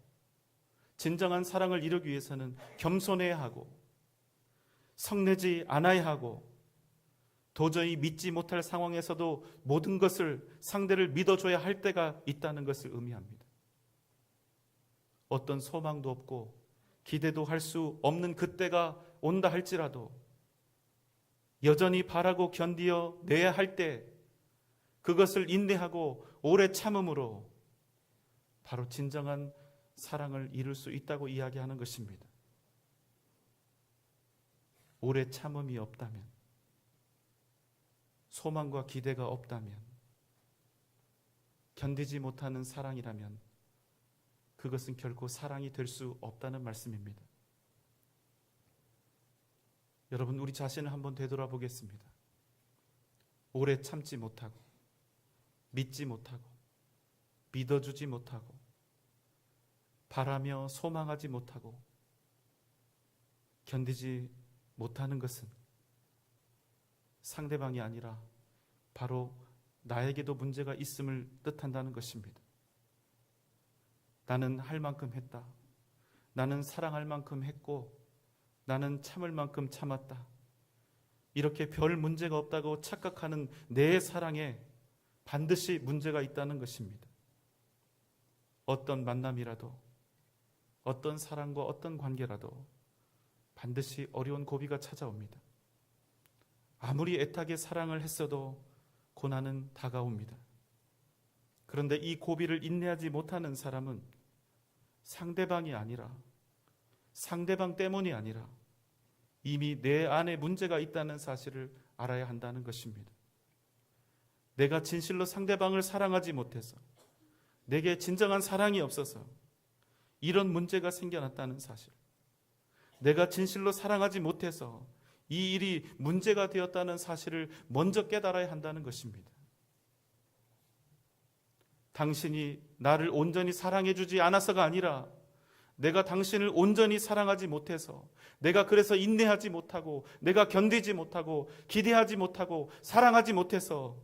진정한 사랑을 이루기 위해서는 겸손해야 하고, 성내지 않아야 하고, 도저히 믿지 못할 상황에서도 모든 것을 상대를 믿어줘야 할 때가 있다는 것을 의미합니다. 어떤 소망도 없고 기대도 할 수 없는 그때가 온다 할지라도 여전히 바라고 견디어 내야 할 때 그것을 인내하고 오래 참음으로 바로 진정한 사랑을 이룰 수 있다고 이야기하는 것입니다. 오래 참음이 없다면, 소망과 기대가 없다면, 견디지 못하는 사랑이라면 그것은 결코 사랑이 될 수 없다는 말씀입니다. 여러분, 우리 자신을 한번 되돌아보겠습니다. 오래 참지 못하고, 믿지 못하고, 믿어주지 못하고, 바라며 소망하지 못하고, 견디지 못하는 것은 상대방이 아니라 바로 나에게도 문제가 있음을 뜻한다는 것입니다. 나는 할 만큼 했다. 나는 사랑할 만큼 했고, 나는 참을 만큼 참았다. 이렇게 별 문제가 없다고 착각하는 내 사랑에 반드시 문제가 있다는 것입니다. 어떤 만남이라도, 어떤 사랑과 어떤 관계라도 반드시 어려운 고비가 찾아옵니다. 아무리 애타게 사랑을 했어도 고난은 다가옵니다. 그런데 이 고비를 인내하지 못하는 사람은 상대방이 아니라, 상대방 때문이 아니라 이미 내 안에 문제가 있다는 사실을 알아야 한다는 것입니다. 내가 진실로 상대방을 사랑하지 못해서, 내게 진정한 사랑이 없어서 이런 문제가 생겨났다는 사실, 내가 진실로 사랑하지 못해서 이 일이 문제가 되었다는 사실을 먼저 깨달아야 한다는 것입니다. 당신이 나를 온전히 사랑해주지 않아서가 아니라 내가 당신을 온전히 사랑하지 못해서, 내가 그래서 인내하지 못하고, 내가 견디지 못하고, 기대하지 못하고, 사랑하지 못해서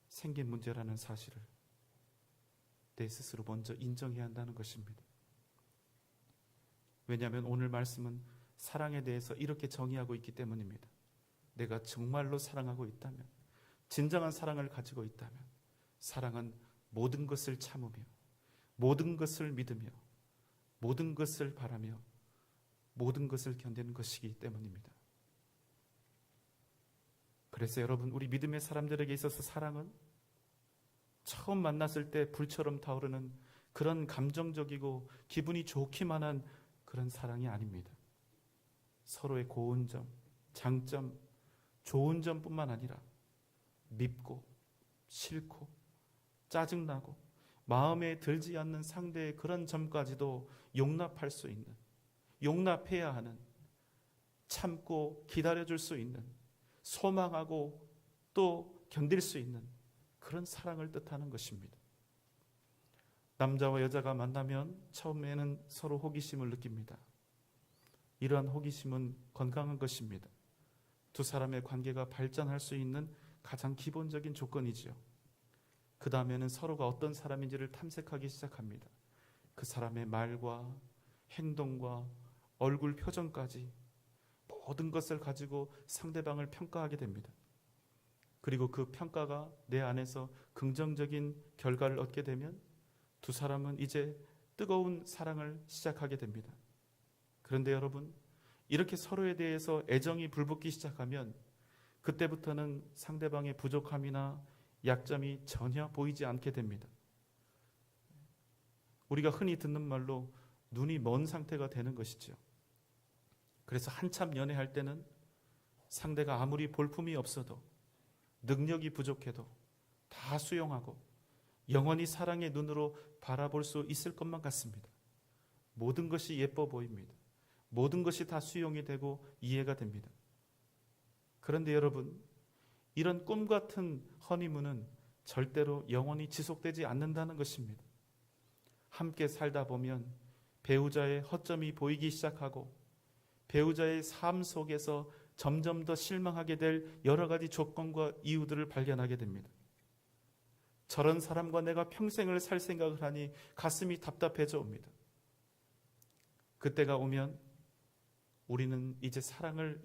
생긴 문제라는 사실을 내 스스로 먼저 인정해야 한다는 것입니다. 왜냐하면 오늘 말씀은 사랑에 대해서 이렇게 정의하고 있기 때문입니다. 내가 정말로 사랑하고 있다면, 진정한 사랑을 가지고 있다면, 사랑은 모든 것을 참으며, 모든 것을 믿으며, 모든 것을 바라며, 모든 것을 견디는 것이기 때문입니다. 그래서 여러분, 우리 믿음의 사람들에게 있어서 사랑은 처음 만났을 때 불처럼 타오르는 그런 감정적이고 기분이 좋기만 한 그런 사랑이 아닙니다. 서로의 고운 점, 장점, 좋은 점뿐만 아니라 밉고 싫고 짜증나고 마음에 들지 않는 상대의 그런 점까지도 용납할 수 있는, 용납해야 하는, 참고 기다려줄 수 있는, 소망하고 또 견딜 수 있는 그런 사랑을 뜻하는 것입니다. 남자와 여자가 만나면 처음에는 서로 호기심을 느낍니다. 이러한 호기심은 건강한 것입니다. 두 사람의 관계가 발전할 수 있는 가장 기본적인 조건이지요. 그 다음에는 서로가 어떤 사람인지를 탐색하기 시작합니다. 그 사람의 말과 행동과 얼굴 표정까지 모든 것을 가지고 상대방을 평가하게 됩니다. 그리고 그 평가가 내 안에서 긍정적인 결과를 얻게 되면 두 사람은 이제 뜨거운 사랑을 시작하게 됩니다. 그런데 여러분, 이렇게 서로에 대해서 애정이 불붙기 시작하면 그때부터는 상대방의 부족함이나 약점이 전혀 보이지 않게 됩니다. 우리가 흔히 듣는 말로 눈이 먼 상태가 되는 것이죠. 그래서 한참 연애할 때는 상대가 아무리 볼품이 없어도, 능력이 부족해도 다 수용하고 영원히 사랑의 눈으로 바라볼 수 있을 것만 같습니다. 모든 것이 예뻐 보입니다. 모든 것이 다 수용이 되고 이해가 됩니다. 그런데 여러분, 이런 꿈 같은 허니문은 절대로 영원히 지속되지 않는다는 것입니다. 함께 살다 보면 배우자의 허점이 보이기 시작하고 배우자의 삶 속에서 점점 더 실망하게 될 여러 가지 조건과 이유들을 발견하게 됩니다. 저런 사람과 내가 평생을 살 생각을 하니 가슴이 답답해져 옵니다. 그때가 오면 우리는 이제 사랑을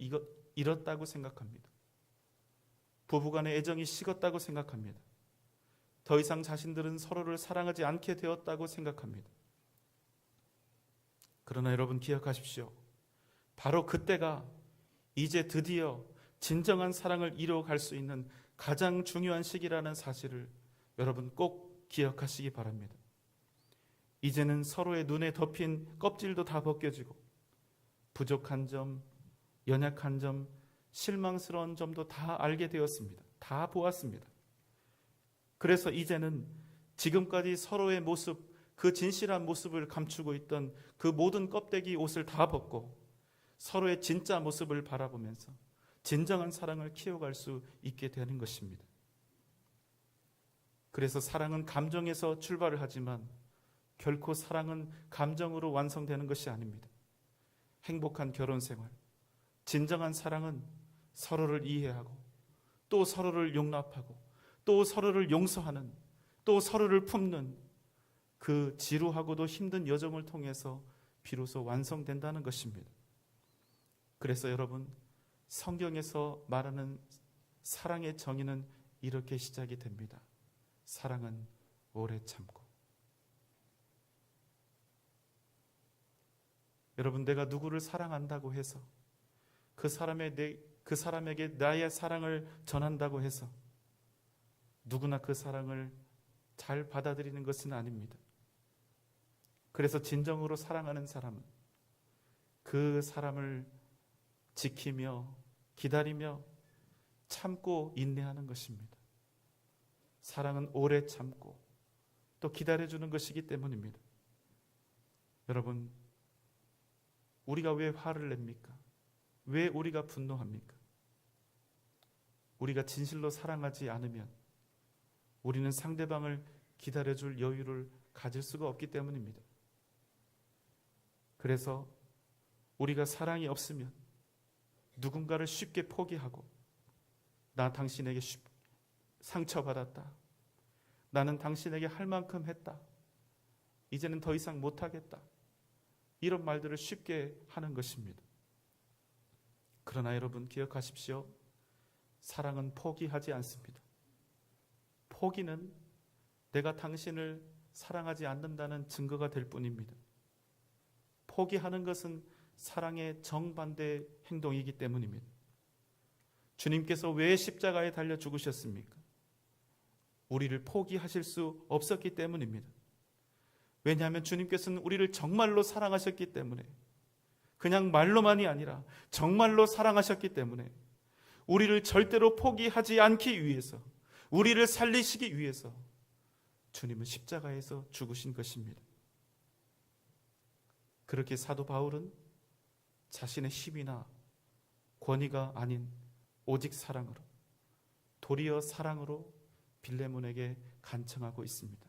잃었다고 생각합니다. 부부간의 애정이 식었다고 생각합니다. 더 이상 자신들은 서로를 사랑하지 않게 되었다고 생각합니다. 그러나 여러분 기억하십시오. 바로 그때가 이제 드디어 진정한 사랑을 이루어갈 수 있는 가장 중요한 시기라는 사실을 여러분 꼭 기억하시기 바랍니다. 이제는 서로의 눈에 덮인 껍질도 다 벗겨지고 부족한 점, 연약한 점, 실망스러운 점도 다 알게 되었습니다. 다 보았습니다. 그래서 이제는 지금까지 서로의 모습, 그 진실한 모습을 감추고 있던 그 모든 껍데기 옷을 다 벗고 서로의 진짜 모습을 바라보면서 진정한 사랑을 키워갈 수 있게 되는 것입니다. 그래서 사랑은 감정에서 출발을 하지만 결코 사랑은 감정으로 완성되는 것이 아닙니다. 행복한 결혼 생활, 진정한 사랑은 서로를 이해하고 또 서로를 용납하고 또 서로를 용서하는 또 서로를 품는 그 지루하고도 힘든 여정을 통해서 비로소 완성된다는 것입니다. 그래서 여러분, 성경에서 말하는 사랑의 정의는 이렇게 시작이 됩니다. 사랑은 오래 참고. 여러분, 내가 누구를 사랑한다고 해서 그 사람에게 나의 사랑을 전한다고 해서 누구나 그 사랑을 잘 받아들이는 것은 아닙니다. 그래서 진정으로 사랑하는 사람은 그 사람을 지키며 기다리며 참고 인내하는 것입니다. 사랑은 오래 참고 또 기다려주는 것이기 때문입니다. 여러분, 우리가 왜 화를 냅니까? 왜 우리가 분노합니까? 우리가 진실로 사랑하지 않으면 우리는 상대방을 기다려줄 여유를 가질 수가 없기 때문입니다. 그래서 우리가 사랑이 없으면 누군가를 쉽게 포기하고 나 당신에게 상처받았다. 나는 당신에게 할 만큼 했다. 이제는 더 이상 못하겠다. 이런 말들을 쉽게 하는 것입니다. 그러나 여러분 기억하십시오. 사랑은 포기하지 않습니다. 포기는 내가 당신을 사랑하지 않는다는 증거가 될 뿐입니다. 포기하는 것은 사랑의 정반대 행동이기 때문입니다. 주님께서 왜 십자가에 달려 죽으셨습니까? 우리를 포기하실 수 없었기 때문입니다. 왜냐하면 주님께서는 우리를 정말로 사랑하셨기 때문에, 그냥 말로만이 아니라 정말로 사랑하셨기 때문에 우리를 절대로 포기하지 않기 위해서, 우리를 살리시기 위해서 주님은 십자가에서 죽으신 것입니다. 그렇게 사도 바울은 자신의 힘이나 권위가 아닌 오직 사랑으로, 도리어 사랑으로 빌레몬에게 간청하고 있습니다.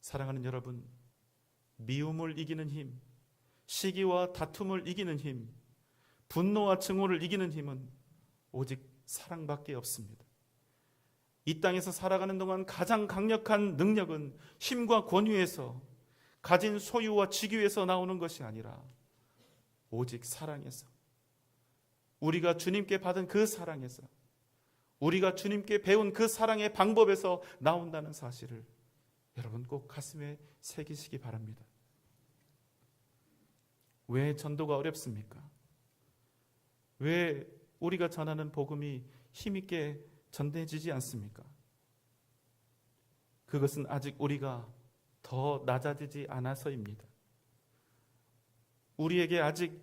사랑하는 여러분, 미움을 이기는 힘, 시기와 다툼을 이기는 힘, 분노와 증오를 이기는 힘은 오직 사랑밖에 없습니다. 이 땅에서 살아가는 동안 가장 강력한 능력은 힘과 권위에서, 가진 소유와 직위에서 나오는 것이 아니라 오직 사랑에서, 우리가 주님께 받은 그 사랑에서, 우리가 주님께 배운 그 사랑의 방법에서 나온다는 사실을 여러분 꼭 가슴에 새기시기 바랍니다. 왜 전도가 어렵습니까? 왜 우리가 전하는 복음이 힘있게 전해지지 않습니까? 그것은 아직 우리가 더 낮아지지 않아서입니다. 우리에게 아직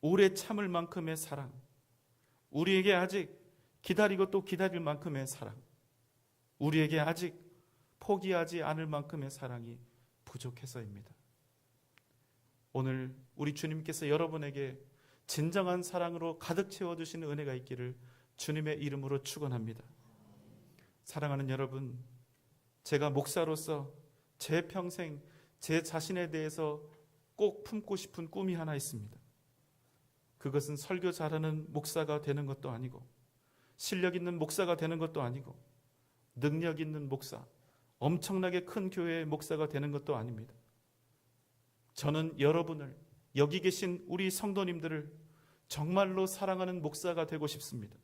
오래 참을 만큼의 사랑, 우리에게 아직 기다리고 또 기다릴 만큼의 사랑, 우리에게 아직 포기하지 않을 만큼의 사랑이 부족해서입니다. 오늘 우리 주님께서 여러분에게 진정한 사랑으로 가득 채워주시는 은혜가 있기를 주님의 이름으로 축원합니다. 사랑하는 여러분, 제가 목사로서 제 평생 제 자신에 대해서 꼭 품고 싶은 꿈이 하나 있습니다. 그것은 설교 잘하는 목사가 되는 것도 아니고, 실력 있는 목사가 되는 것도 아니고, 능력 있는 목사, 엄청나게 큰 교회의 목사가 되는 것도 아닙니다. 저는 여러분을, 여기 계신 우리 성도님들을 정말로 사랑하는 목사가 되고 싶습니다.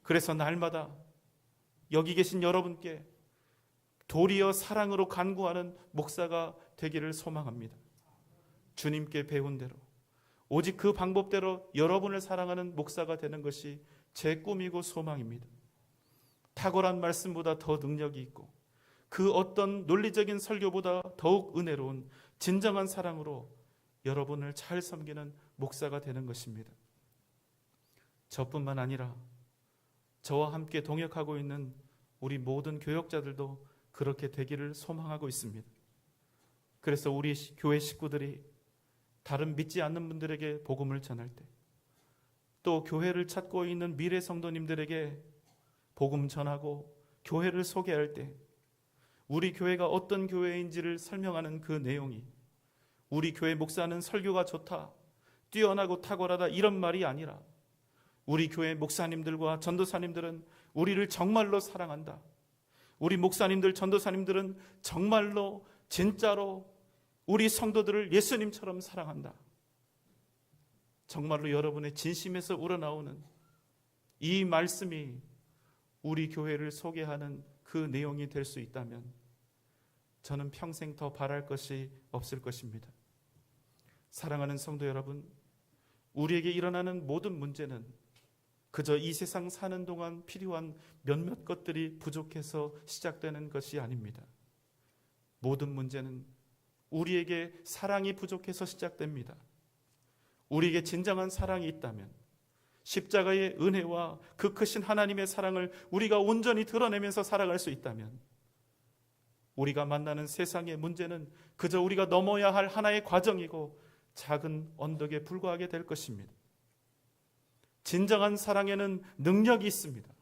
그래서 날마다 여기 계신 여러분께 도리어 사랑으로 간구하는 목사가 되기를 소망합니다. 주님께 배운 대로 오직 그 방법대로 여러분을 사랑하는 목사가 되는 것이 제 꿈이고 소망입니다. 탁월한 말씀보다 더 능력이 있고 그 어떤 논리적인 설교보다 더욱 은혜로운 진정한 사랑으로 여러분을 잘 섬기는 목사가 되는 것입니다. 저뿐만 아니라 저와 함께 동역하고 있는 우리 모든 교역자들도 그렇게 되기를 소망하고 있습니다. 그래서 우리 교회 식구들이 다른 믿지 않는 분들에게 복음을 전할 때, 또 교회를 찾고 있는 미래 성도님들에게 복음 전하고 교회를 소개할 때 우리 교회가 어떤 교회인지를 설명하는 그 내용이 우리 교회 목사는 설교가 좋다, 뛰어나고 탁월하다 이런 말이 아니라 우리 교회 목사님들과 전도사님들은 우리를 정말로 사랑한다. 우리 목사님들, 전도사님들은 정말로 진짜로 우리 성도들을 예수님처럼 사랑한다. 정말로 여러분의 진심에서 우러나오는 이 말씀이 우리 교회를 소개하는 그 내용이 될 수 있다면 저는 평생 더 바랄 것이 없을 것입니다. 사랑하는 성도 여러분, 우리에게 일어나는 모든 문제는 그저 이 세상 사는 동안 필요한 몇몇 것들이 부족해서 시작되는 것이 아닙니다. 모든 문제는 우리에게 사랑이 부족해서 시작됩니다. 우리에게 진정한 사랑이 있다면 십자가의 은혜와 그 크신 하나님의 사랑을 우리가 온전히 드러내면서 살아갈 수 있다면 우리가 만나는 세상의 문제는 그저 우리가 넘어야 할 하나의 과정이고 작은 언덕에 불과하게 될 것입니다. 진정한 사랑에는 능력이 있습니다.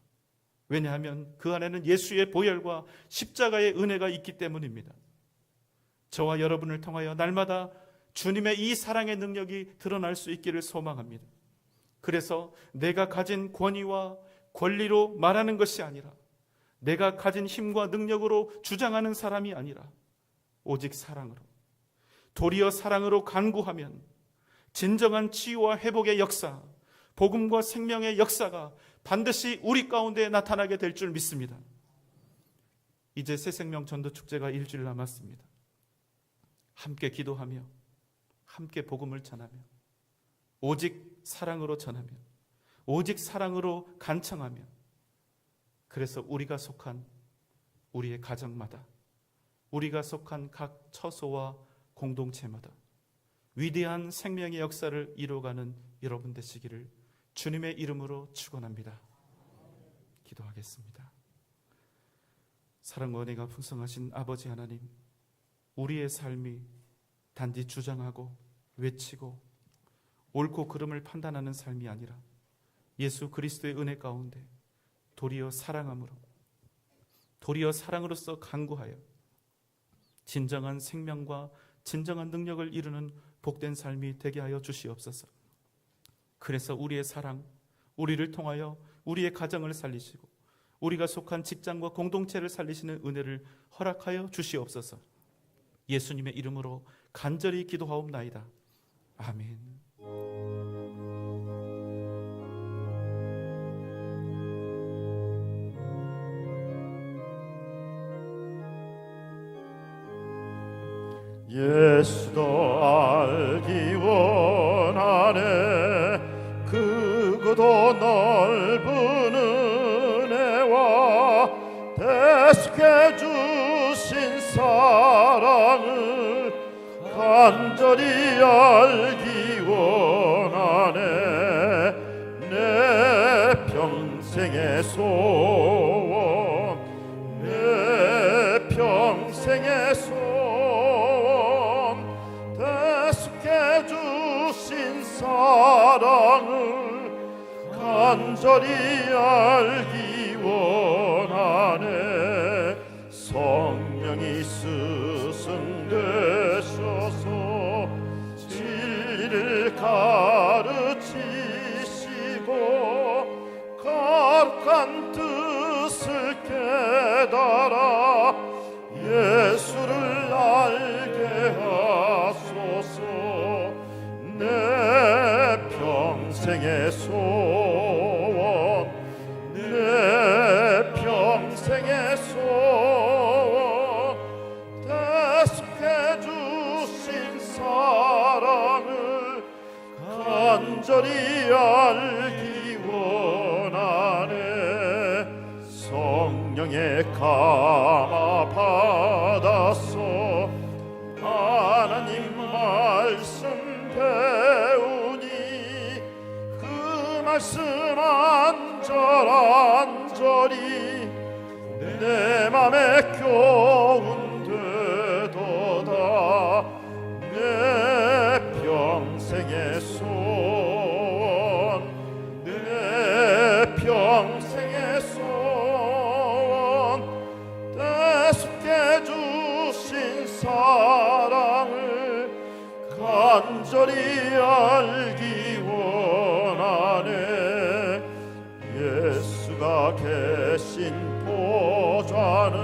왜냐하면 그 안에는 예수의 보혈과 십자가의 은혜가 있기 때문입니다. 저와 여러분을 통하여 날마다 주님의 이 사랑의 능력이 드러날 수 있기를 소망합니다. 그래서 내가 가진 권위와 권리로 말하는 것이 아니라 내가 가진 힘과 능력으로 주장하는 사람이 아니라 오직 사랑으로, 도리어 사랑으로 간구하면 진정한 치유와 회복의 역사, 복음과 생명의 역사가 반드시 우리 가운데 나타나게 될 줄 믿습니다. 이제 새생명 전도축제가 일주일 남았습니다. 함께 기도하며 함께 복음을 전하며 오직 사랑으로 전하며 오직 사랑으로 간청하며, 그래서 우리가 속한 우리의 가정마다, 우리가 속한 각 처소와 공동체마다 위대한 생명의 역사를 이루어가는 여러분 되시기를 주님의 이름으로 축원합니다. 기도하겠습니다. 사랑과 은혜가 풍성하신 아버지 하나님, 우리의 삶이 단지 주장하고 외치고 옳고 그름을 판단하는 삶이 아니라 예수 그리스도의 은혜 가운데 도리어 사랑함으로, 도리어 사랑으로서 간구하여 진정한 생명과 진정한 능력을 이루는 복된 삶이 되게 하여 주시옵소서. 그래서 우리의 사랑, 우리를 통하여 우리의 가정을 살리시고 우리가 속한 직장과 공동체를 살리시는 은혜를 허락하여 주시옵소서. 예수님의 이름으로 간절히 기도하옵나이다. 아멘. 예수도 알기 원하네. 크고도 넓은 은혜와 대속해 주신 사랑을 간절히 알기 원하네. 내 평생의 소원, 내 평생의 소원, 대속해 주신 사랑을 간절히 알기 원하네. 성령이 스승되셔서 진리를 가르치시고 거룩한 뜻을 깨달아 예수를 알게 하소서. 내 평생의 소원, 내 평생의 소원, 대속해 주신 사랑 성령의 감화 받았소. 하나님 말씀 배우니 그 말씀 안절안절이 내 맘에 교훈 되도다. 내 평생의 소원, 내 평생의 소원, 대속해 주신 사랑을 간절히 알기 원하네. 예수가 계신 보좌는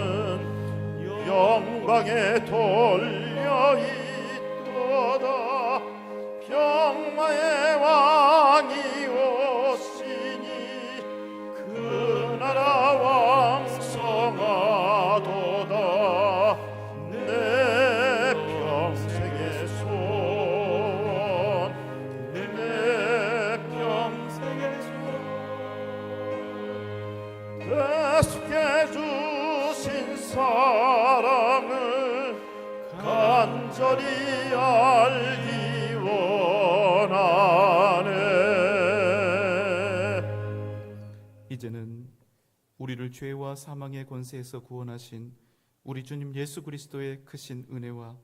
영광에 돌려 있도다. 평화의 왕이 오시니 그 나라 왕성하도다. 내 평생의 소원, 내 평생의 소원, 대속해 주신 사랑을 간절히 알기 원하네. 이제는 우리를 죄와 사망의 권세에서 구원하신 우리 주님 예수 그리스도의 크신 은혜와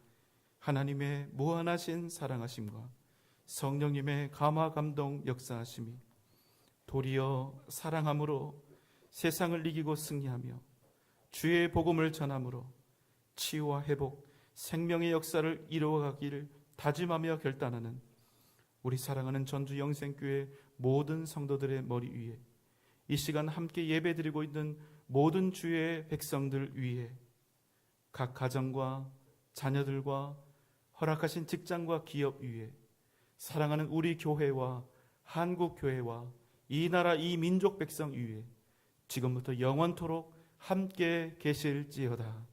하나님의 무한하신 사랑하심과 성령님의 감화 감동 역사하심이 도리어 사랑함으로 세상을 이기고 승리하며 주의 복음을 전함으로 치유와 회복, 생명의 역사를 이루어가기를 다짐하며 결단하는 우리 사랑하는 전주 영생교회 모든 성도들의 머리 위에, 이 시간 함께 예배드리고 있는 모든 주의 백성들 위에, 각 가정과 자녀들과 허락하신 직장과 기업 위에, 사랑하는 우리 교회와 한국 교회와 이 나라 이 민족 백성 위에 지금부터 영원토록 함께 계실지어다.